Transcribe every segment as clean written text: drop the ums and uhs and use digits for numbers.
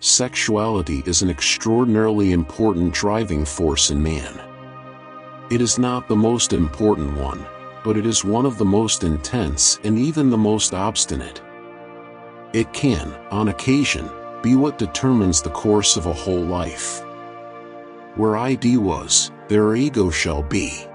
Sexuality is an extraordinarily important driving force in man. It is not the most important one, but it is one of the most intense and even the most obstinate. It can, on occasion, be what determines the course of a whole life. Where ID was, there ego shall be.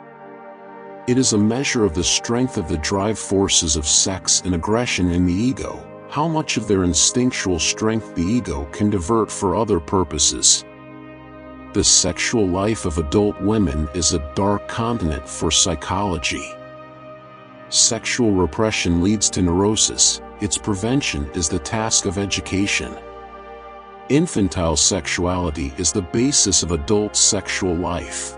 It is a measure of the strength of the drive forces of sex and aggression in the ego, how much of their instinctual strength the ego can divert for other purposes. The sexual life of adult women is a dark continent for psychology. Sexual repression leads to neurosis. Its prevention is the task of education. Infantile sexuality is the basis of adult sexual life.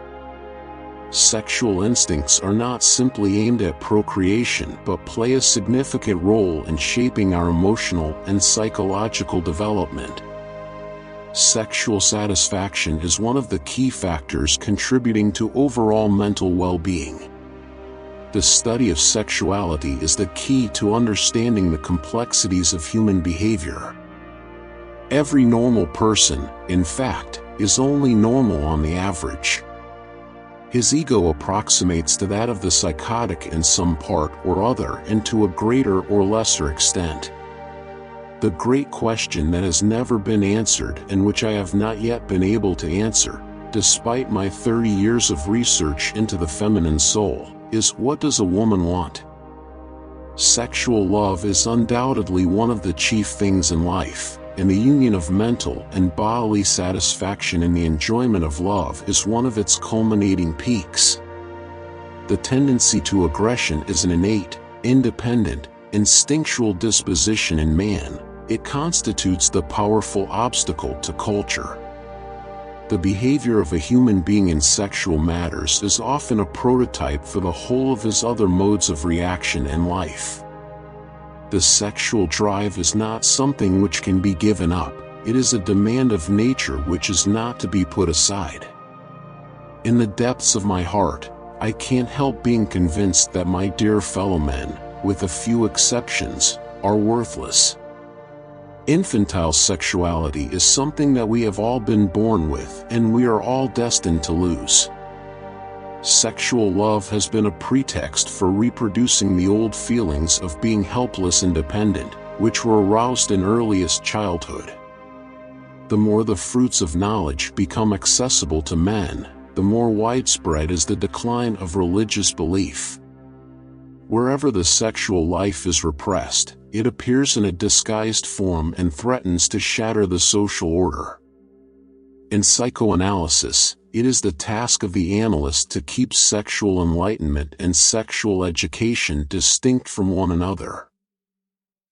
Sexual instincts are not simply aimed at procreation but play a significant role in shaping our emotional and psychological development. Sexual satisfaction is one of the key factors contributing to overall mental well-being. The study of sexuality is the key to understanding the complexities of human behavior. Every normal person, in fact, is only normal on the average. His ego approximates to that of the psychotic in some part or other and to a greater or lesser extent. The great question that has never been answered and which I have not yet been able to answer, despite my 30 years of research into the feminine soul, is what does a woman want? Sexual love is undoubtedly one of the chief things in life, and the union of mental and bodily satisfaction in the enjoyment of love is one of its culminating peaks. The tendency to aggression is an innate, independent, instinctual disposition in man. It constitutes the powerful obstacle to culture. The behavior of a human being in sexual matters is often a prototype for the whole of his other modes of reaction in life. The sexual drive is not something which can be given up, it is a demand of nature which is not to be put aside. In the depths of my heart, I can't help being convinced that my dear fellow men, with a few exceptions, are worthless. Infantile sexuality is something that we have all been born with and we are all destined to lose. Sexual love has been a pretext for reproducing the old feelings of being helpless and dependent, which were aroused in earliest childhood. The more the fruits of knowledge become accessible to men, the more widespread is the decline of religious belief. Wherever the sexual life is repressed, it appears in a disguised form and threatens to shatter the social order. In psychoanalysis, it is the task of the analyst to keep sexual enlightenment and sexual education distinct from one another.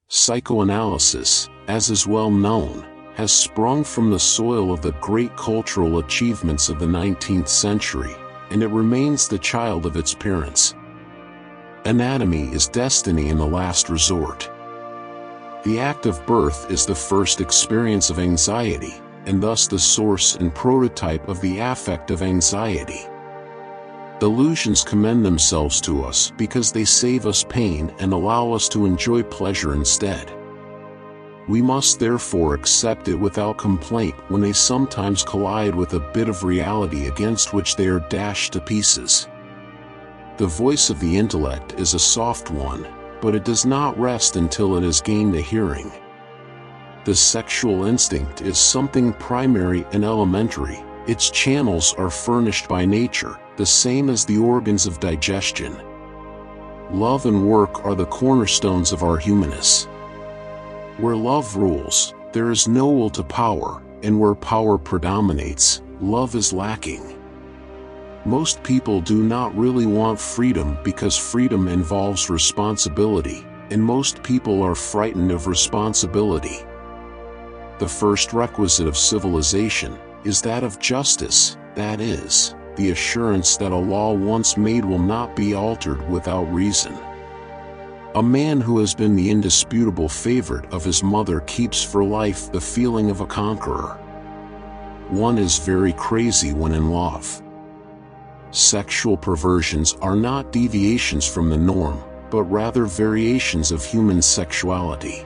Psychoanalysis, as is well known, has sprung from the soil of the great cultural achievements of the 19th century, and it remains the child of its parents. Anatomy is destiny in the last resort. The act of birth is the first experience of anxiety, and thus the source and prototype of the affect of anxiety. Delusions commend themselves to us because they save us pain and allow us to enjoy pleasure instead. We must therefore accept it without complaint when they sometimes collide with a bit of reality against which they are dashed to pieces. The voice of the intellect is a soft one, but it does not rest until it has gained a hearing. The sexual instinct is something primary and elementary. Its channels are furnished by nature, the same as the organs of digestion. Love and work are the cornerstones of our humanness. Where love rules, there is no will to power, and where power predominates, love is lacking. Most people do not really want freedom because freedom involves responsibility, and most people are frightened of responsibility. The first requisite of civilization is that of justice, that is, the assurance that a law once made will not be altered without reason. A man who has been the indisputable favorite of his mother keeps for life the feeling of a conqueror. One is very crazy when in love. Sexual perversions are not deviations from the norm, but rather variations of human sexuality.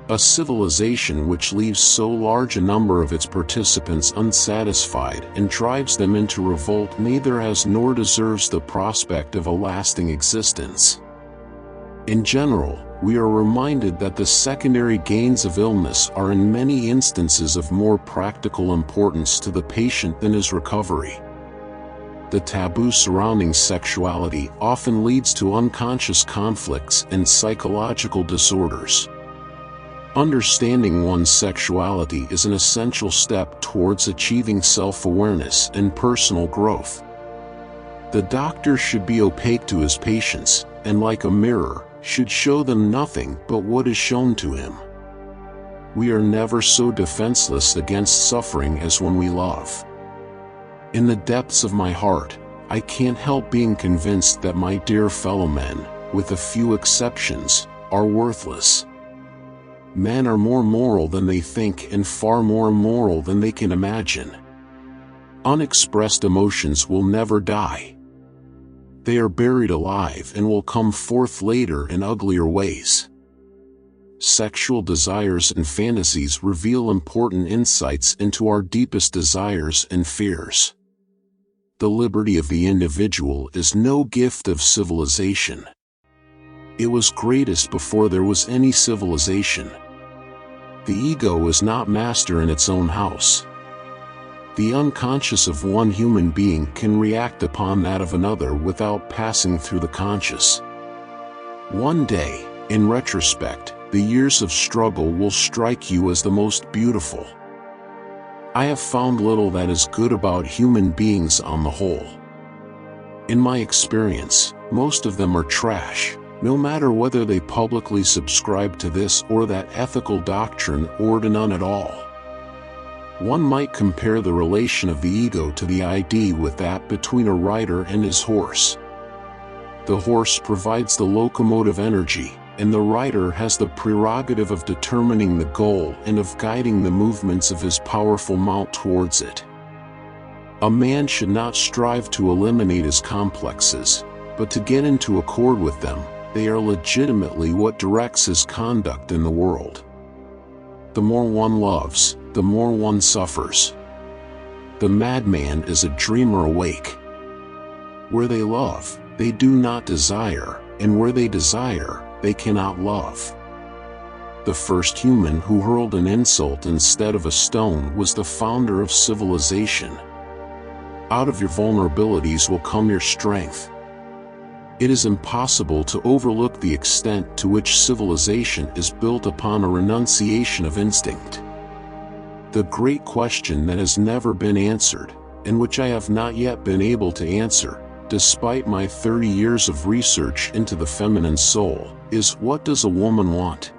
A civilization which leaves so large a number of its participants unsatisfied and drives them into revolt neither has nor deserves the prospect of a lasting existence. In general, we are reminded that the secondary gains of illness are in many instances of more practical importance to the patient than his recovery. The taboo surrounding sexuality often leads to unconscious conflicts and psychological disorders. Understanding one's sexuality is an essential step towards achieving self-awareness and personal growth. The doctor should be opaque to his patients, and like a mirror, should show them nothing but what is shown to him. We are never so defenseless against suffering as when we love. In the depths of my heart, I can't help being convinced that my dear fellow men, with a few exceptions, are worthless. Men are more moral than they think and far more immoral than they can imagine. Unexpressed emotions will never die. They are buried alive and will come forth later in uglier ways. Sexual desires and fantasies reveal important insights into our deepest desires and fears. The liberty of the individual is no gift of civilization. It was greatest before there was any civilization. The ego is not master in its own house. The unconscious of one human being can react upon that of another without passing through the conscious. One day, in retrospect, the years of struggle will strike you as the most beautiful. I have found little that is good about human beings on the whole. In my experience, most of them are trash, no matter whether they publicly subscribe to this or that ethical doctrine or to none at all. One might compare the relation of the ego to the ID with that between a rider and his horse. The horse provides the locomotive energy, and the rider has the prerogative of determining the goal and of guiding the movements of his powerful mount towards it. A man should not strive to eliminate his complexes, but to get into accord with them. They are legitimately what directs his conduct in the world. The more one loves, the more one suffers. The madman is a dreamer awake. Where they love, they do not desire, and where they desire, they cannot love. The first human who hurled an insult instead of a stone was the founder of civilization. Out of your vulnerabilities will come your strength. It is impossible to overlook the extent to which civilization is built upon a renunciation of instinct. The great question that has never been answered, and which I have not yet been able to answer, despite my 30 years of research into the feminine soul, is what does a woman want?